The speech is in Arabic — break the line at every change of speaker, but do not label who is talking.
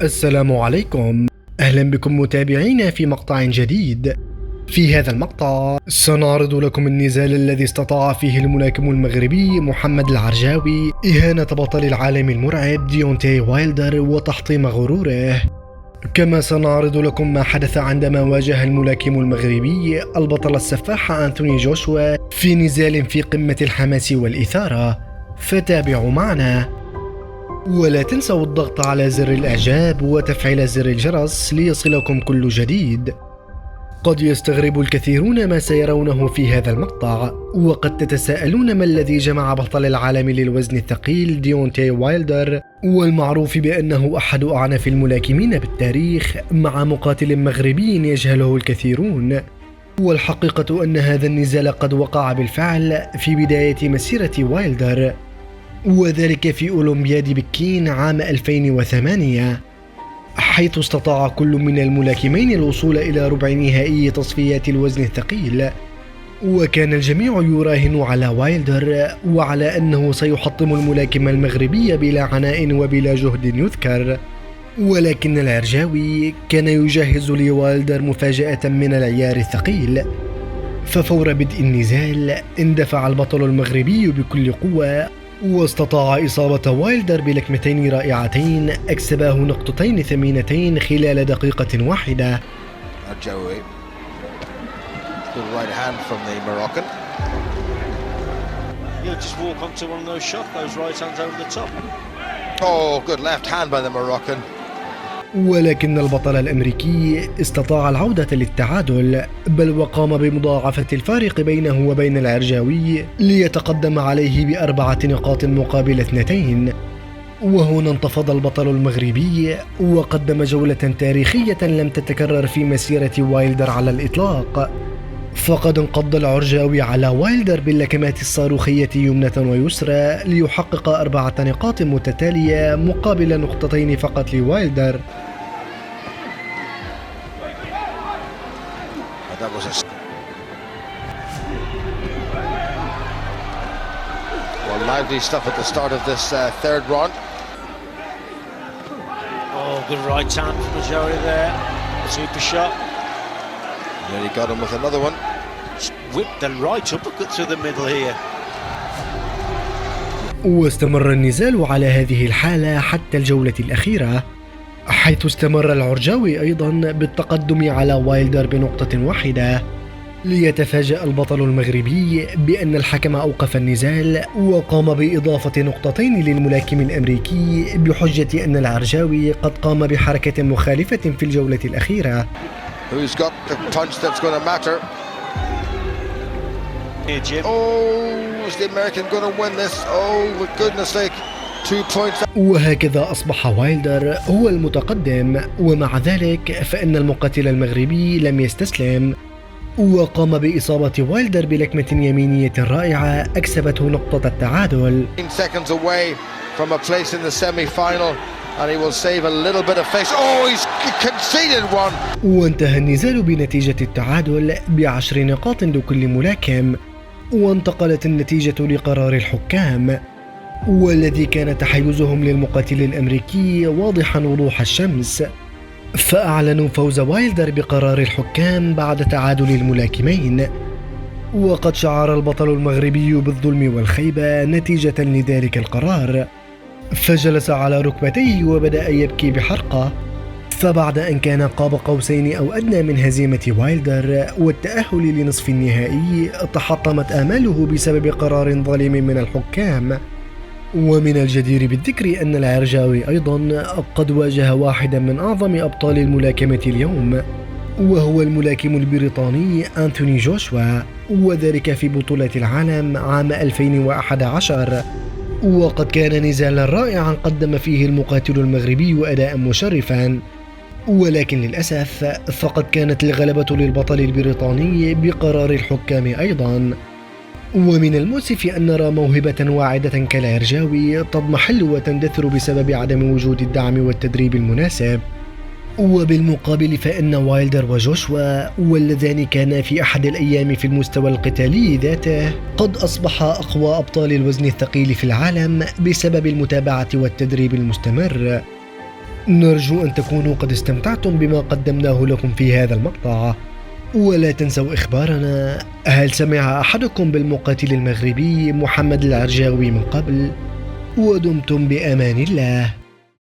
السلام عليكم. أهلا بكم متابعينا في مقطع جديد. في هذا المقطع سنعرض لكم النزال الذي استطاع فيه الملاكم المغربي محمد العرجاوي إهانة بطل العالم المرعب ديونتاي وايلدر وتحطيم غروره. كما سنعرض لكم ما حدث عندما واجه الملاكم المغربي البطل السفاح أنتوني جوشوا في نزال في قمة الحماس والإثارة، فتابعوا معنا. ولا تنسوا الضغط على زر الإعجاب وتفعيل زر الجرس ليصلكم كل جديد. قد يستغرب الكثيرون ما سيرونه في هذا المقطع، وقد تتساءلون ما الذي جمع بطل العالم للوزن الثقيل ديونتاي وايلدر والمعروف بأنه أحد أعنف الملاكمين بالتاريخ مع مقاتل مغربي يجهله الكثيرون. والحقيقة أن هذا النزال قد وقع بالفعل في بداية مسيرة وايلدر، وذلك في أولمبياد بكين عام 2008، حيث استطاع كل من الملاكمين الوصول إلى ربع نهائي تصفيات الوزن الثقيل. وكان الجميع يراهن على وايلدر وعلى أنه سيحطم الملاكم المغربي بلا عناء وبلا جهد يذكر، ولكن العرجاوي كان يجهز لوايلدر مفاجأة من العيار الثقيل. ففور بدء النزال اندفع البطل المغربي بكل قوة، واستطاع إصابة وايلدر بلكمتين رائعتين أكسباه نقطتين ثمينتين خلال دقيقة واحدة.
Arjaoui. Good right hand from the Moroccan.
You'll just walk onto one of those shots, those right hands over the top.
Oh, good left hand by the Moroccan.
ولكن البطل الأمريكي استطاع العودة للتعادل، بل وقام بمضاعفة الفارق بينه وبين العرجاوي ليتقدم عليه ب4 نقاط مقابل 2. وهنا انتفض البطل المغربي وقدم جولة تاريخية لم تتكرر في مسيرة وايلدر على الإطلاق. فقد انقض العرجاوي على وايلدر باللكمات الصاروخية يمنة ويسرى ليحقق 4 نقاط متتالية مقابل نقطتين فقط لوايلدر.
That was lively stuff at the start of this third round.
Oh, good right hand from Arjaoui there. Super shot.
Nearly got him with another one.
Just whipped the right uppercut through the middle here.
واستمر النزال على هذه الحالة حتى الجولة الأخيرة، حيث استمر العرجاوي أيضا بالتقدم على وايلدر بنقطة واحدة، ليتفاجأ البطل المغربي بأن الحكم أوقف النزال وقام بإضافة نقطتين للملاكم الأمريكي بحجة أن العرجاوي قد قام بحركة مخالفة في الجولة الأخيرة.
Who's got the punch that's going to matter?
Here, Jim.
Oh, is the American going to win this? Oh, for goodness sake. 2 points.
وهكذا أصبح وايلدر هو المتقدم، ومع ذلك فإن المقاتل المغربي لم يستسلم، وقام بإصابة وايلدر بلكمة يمينية رائعة أكسبته نقطة التعادل.
10 seconds away from a place in the semi-final. And he will save a little bit of face. Oh, he's conceded one.
وانتهى النزال بنتيجة التعادل ب10 نقاط لكل ملاكم، وانتقلت النتيجة لقرار الحكام، والذي كان تحيزهم للمقاتل الأمريكي واضحا وضوح الشمس. فأعلنوا فوز وايلدر بقرار الحكام بعد تعادل الملاكمين. وقد شعر البطل المغربي بالظلم والخيبة نتيجة لذلك القرار، فجلس على ركبتيه وبدأ يبكي بحرقة. فبعد أن كان قاب قوسين أو أدنى من هزيمة وايلدر والتأهل لنصف النهائي، تحطمت آماله بسبب قرار ظالم من الحكام. ومن الجدير بالذكر أن العرجاوي أيضا قد واجه واحدا من أعظم أبطال الملاكمة اليوم، وهو الملاكم البريطاني أنتوني جوشوا، وذلك في بطولة العالم عام 2011. وقد كان نزالا رائعا قدم فيه المقاتل المغربي أداء مشرفا، ولكن للأسف فقد كانت الغلبة للبطل البريطاني بقرار الحكام أيضا. ومن المؤسف أن نرى موهبة واعدة كالعرجاوي تضمحل وتندثر بسبب عدم وجود الدعم والتدريب المناسب. وبالمقابل فإن وايلدر وجوشوا واللذان كانا في أحد الأيام في المستوى القتالي ذاته قد أصبحا أقوى أبطال الوزن الثقيل في العالم بسبب المتابعة والتدريب المستمر. نرجو أن تكونوا قد استمتعتم بما قدمناه لكم في هذا المقطع، ولا تنسوا إخبارنا هل سمع أحدكم بالمقاتل المغربي محمد العرجاوي من قبل؟ ودمتم بأمان الله.